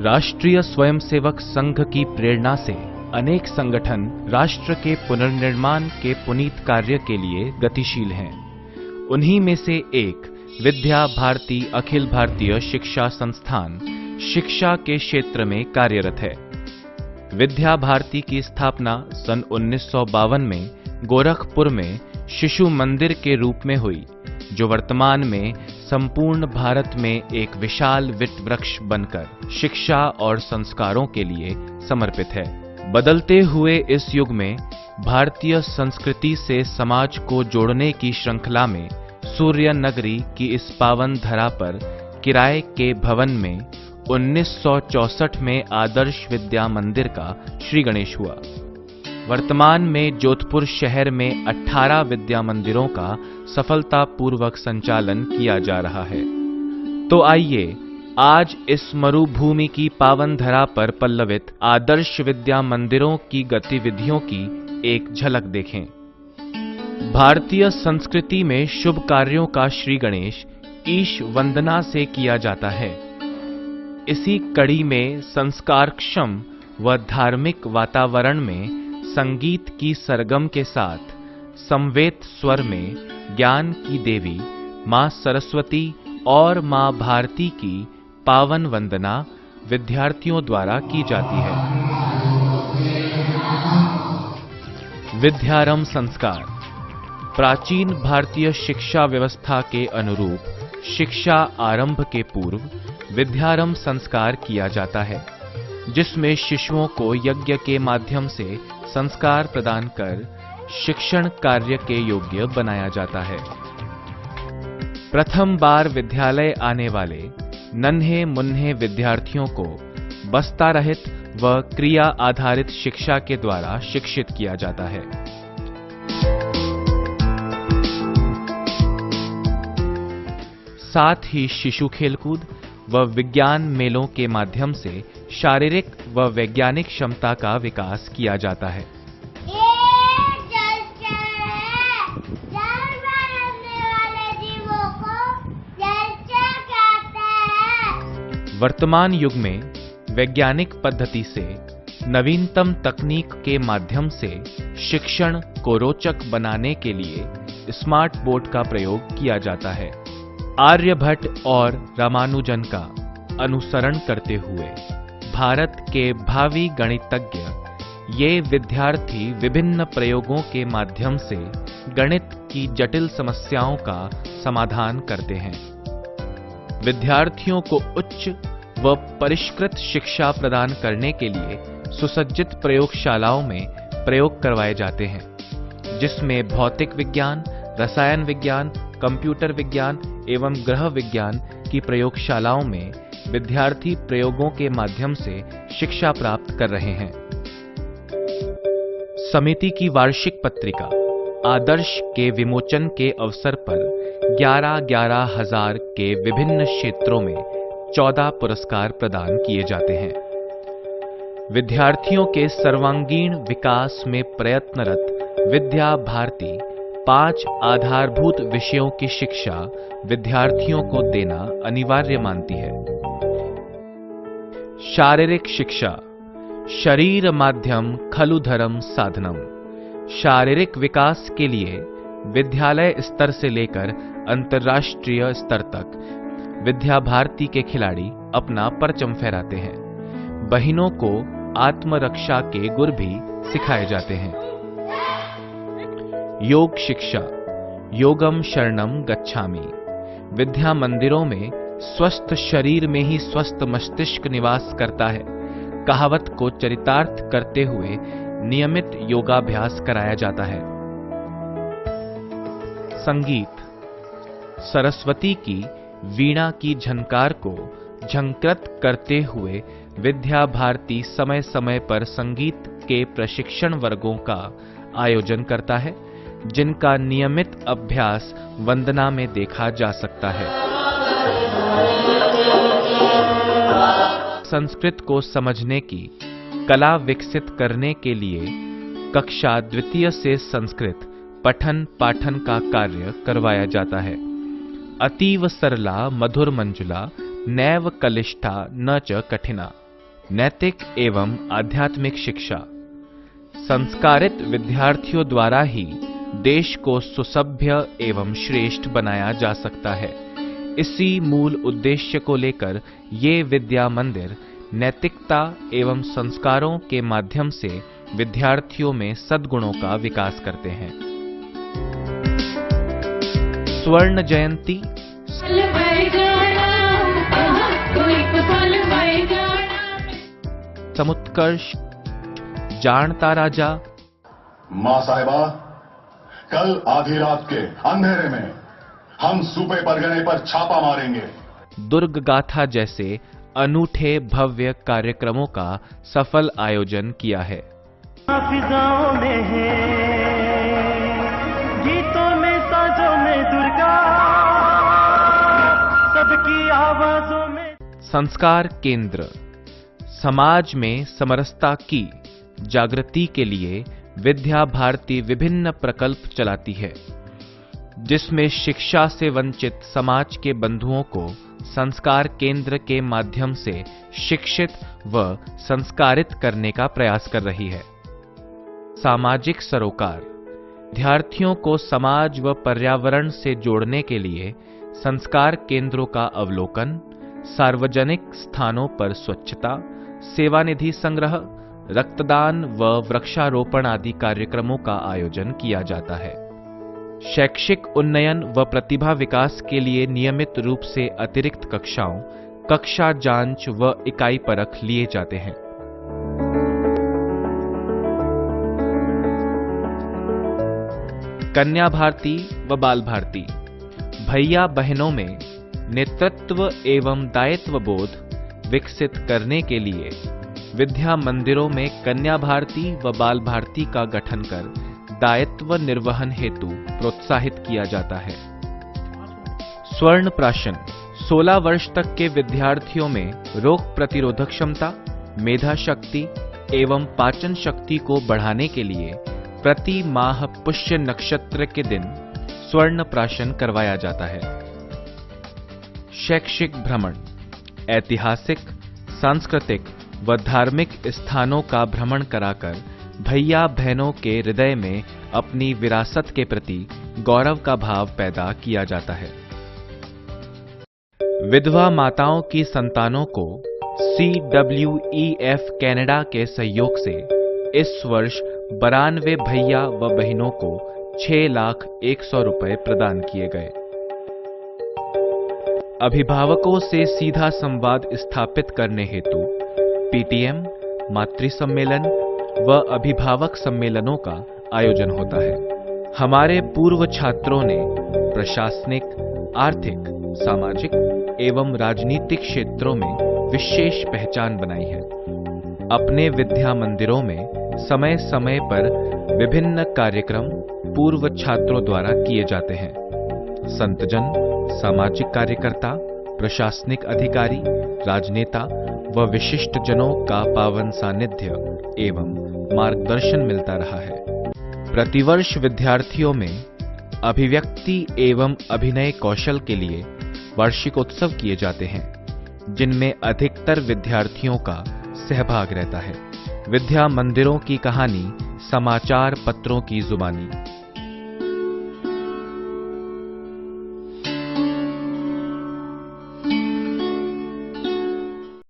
राष्ट्रीय स्वयंसेवक संघ की प्रेरणा से अनेक संगठन राष्ट्र के पुनर्निर्माण के पुनीत कार्य के लिए गतिशील हैं। उन्हीं में से एक विद्या भारती अखिल भारतीय शिक्षा संस्थान शिक्षा के क्षेत्र में कार्यरत है। विद्या भारती की स्थापना सन 1952 में गोरखपुर में शिशु मंदिर के रूप में हुई, जो वर्तमान में संपूर्ण भारत में एक विशाल वट वृक्ष बनकर शिक्षा और संस्कारों के लिए समर्पित है। बदलते हुए इस युग में भारतीय संस्कृति से समाज को जोड़ने की श्रृंखला में सूर्य नगरी की इस पावन धरा पर किराए के भवन में 1964 में आदर्श विद्या मंदिर का श्री गणेश हुआ। वर्तमान में जोधपुर शहर में 18 विद्या मंदिरों का सफलतापूर्वक संचालन किया जा रहा है। तो आइए आज इस मरुभूमि की पावन धरा पर पल्लवित आदर्श विद्या मंदिरों की गतिविधियों की एक झलक देखें। भारतीय संस्कृति में शुभ कार्यों का श्री गणेश ईश वंदना से किया जाता है। इसी कड़ी में संस्कारक्षम व धार्मिक वातावरण में संगीत की सरगम के साथ समवेत स्वर में ज्ञान की देवी मां सरस्वती और मां भारती की पावन वंदना विद्यार्थियों द्वारा की जाती है। विद्यारंभ संस्कार प्राचीन भारतीय शिक्षा व्यवस्था के अनुरूप शिक्षा आरंभ के पूर्व विद्यारंभ संस्कार किया जाता है, जिसमें शिशुओं को यज्ञ के माध्यम से संस्कार प्रदान कर शिक्षण कार्य के योग्य बनाया जाता है। प्रथम बार विद्यालय आने वाले नन्हे मुन्ने विद्यार्थियों को बस्ता रहित व क्रिया आधारित शिक्षा के द्वारा शिक्षित किया जाता है। साथ ही शिशु खेलकूद व विज्ञान मेलों के माध्यम से शारीरिक व वैज्ञानिक क्षमता का विकास किया जाता है। वर्तमान युग में वैज्ञानिक पद्धति से नवीनतम तकनीक के माध्यम से शिक्षण को रोचक बनाने के लिए स्मार्ट बोर्ड का प्रयोग किया जाता है। आर्यभट्ट और रामानुजन का अनुसरण करते हुए भारत के भावी गणितज्ञ ये विद्यार्थी विभिन्न प्रयोगों के माध्यम से गणित की जटिल समस्याओं का समाधान करते हैं। विद्यार्थियों को उच्च व परिष्कृत शिक्षा प्रदान करने के लिए सुसज्जित प्रयोगशालाओं में प्रयोग करवाए जाते हैं, जिसमें भौतिक विज्ञान, रसायन विज्ञान, कंप्यूटर विज्ञान एवं गृह विज्ञान की प्रयोगशालाओं में विद्यार्थी प्रयोगों के माध्यम से शिक्षा प्राप्त कर रहे हैं। समिति की वार्षिक पत्रिका आदर्श के विमोचन के अवसर पर 11,000 के विभिन्न क्षेत्रों में 14 पुरस्कार प्रदान किए जाते हैं। विद्यार्थियों के सर्वांगीण विकास में प्रयत्नरत विद्या भारती 5 आधारभूत विषयों की शिक्षा विद्यार्थियों को देना अनिवार्य मानती है। शारीरिक शिक्षा शरीर माध्यम खलु धर्म साधनम। शारीरिक विकास के लिए विद्यालय स्तर से लेकर अंतर्राष्ट्रीय स्तर तक विद्या भारती के खिलाड़ी अपना परचम फहराते हैं। बहनों को आत्मरक्षा के गुर भी सिखाए जाते हैं। योग शिक्षा योगम शरणम गच्छामि। विद्या मंदिरों में स्वस्थ शरीर में ही स्वस्थ मस्तिष्क निवास करता है कहावत को चरितार्थ करते हुए नियमित योगाभ्यास कराया जाता है। संगीत सरस्वती की वीणा की झनकार को झंकृत करते हुए विद्या भारती समय समय पर संगीत के प्रशिक्षण वर्गों का आयोजन करता है, जिनका नियमित अभ्यास वंदना में देखा जा सकता है। संस्कृत को समझने की कला विकसित करने के लिए कक्षा द्वितीय से संस्कृत पठन पाठन का कार्य करवाया जाता है। अतीव सरला मधुर मंजुला नैव कलिष्ठा न च कठिना। नैतिक एवं आध्यात्मिक शिक्षा। संस्कारित विद्यार्थियों द्वारा ही देश को सुसभ्य एवं श्रेष्ठ बनाया जा सकता है। इसी मूल उद्देश्य को लेकर ये विद्या मंदिर नैतिकता एवं संस्कारों के माध्यम से विद्यार्थियों में सद्गुणों का विकास करते हैं। स्वर्ण जयंती, समुत्कर्ष, जानता राजा। मां साहिबा, कल आधी रात के अंधेरे में हम सूबे परगने पर छापा मारेंगे। दुर्ग गाथा जैसे अनूठे भव्य कार्यक्रमों का सफल आयोजन किया है। फिजाओं में है, गीतों में, साजों में दुर्गा, सबकी आवाजों में। संस्कार केंद्र समाज में समरसता की जागृति के लिए विद्या भारती विभिन्न प्रकल्प चलाती है, जिसमें शिक्षा से वंचित समाज के बंधुओं को संस्कार केंद्र के माध्यम से शिक्षित व संस्कारित करने का प्रयास कर रही है। सामाजिक सरोकार विद्यार्थियों को समाज व पर्यावरण से जोड़ने के लिए संस्कार केंद्रों का अवलोकन, सार्वजनिक स्थानों पर स्वच्छता, सेवानिधि संग्रह, रक्तदान व वृक्षारोपण आदि कार्यक्रमों का आयोजन किया जाता है। शैक्षिक उन्नयन व प्रतिभा विकास के लिए नियमित रूप से अतिरिक्त कक्षाओं, कक्षा जांच व इकाई परख लिए जाते हैं। कन्या भारती व बाल भारती भैया बहनों में नेतृत्व एवं दायित्व बोध विकसित करने के लिए विद्या मंदिरों में कन्या भारती व बाल भारती का गठन कर दायित्व निर्वहन हेतु प्रोत्साहित किया जाता है। स्वर्ण प्राशन 16 वर्ष तक के विद्यार्थियों में रोग प्रतिरोधक क्षमता, मेधा शक्ति एवं पाचन शक्ति को बढ़ाने के लिए प्रति माह पुष्य नक्षत्र के दिन स्वर्ण प्राशन करवाया जाता है। शैक्षिक भ्रमण ऐतिहासिक, सांस्कृतिक व धार्मिक स्थानों का भ्रमण कराकर भैया बहनों के हृदय में अपनी विरासत के प्रति गौरव का भाव पैदा किया जाता है। विधवा माताओं की संतानों को CWEF कनाडा के सहयोग से इस वर्ष 92 भैया व बहनों को 6,01,000 रुपए प्रदान किए गए। अभिभावकों से सीधा संवाद स्थापित करने हेतु PTM, मातृ सम्मेलन व अभिभावक सम्मेलनों का आयोजन होता है। हमारे पूर्व छात्रों ने प्रशासनिक, आर्थिक, सामाजिक एवं राजनीतिक क्षेत्रों में विशेष पहचान बनाई है। अपने विद्या मंदिरों में समय समय पर विभिन्न कार्यक्रम पूर्व छात्रों द्वारा किए जाते हैं। संतजन, सामाजिक कार्यकर्ता, प्रशासनिक अधिकारी, राजनेता व विशिष्ट जनों का पावन सानिध्य एवं मार्गदर्शन मिलता रहा है। प्रतिवर्ष विद्यार्थियों में अभिव्यक्ति एवं अभिनय कौशल के लिए वार्षिक उत्सव किए जाते हैं, जिनमें अधिकतर विद्यार्थियों का सहभाग रहता है। विद्या मंदिरों की कहानी समाचार पत्रों की जुबानी।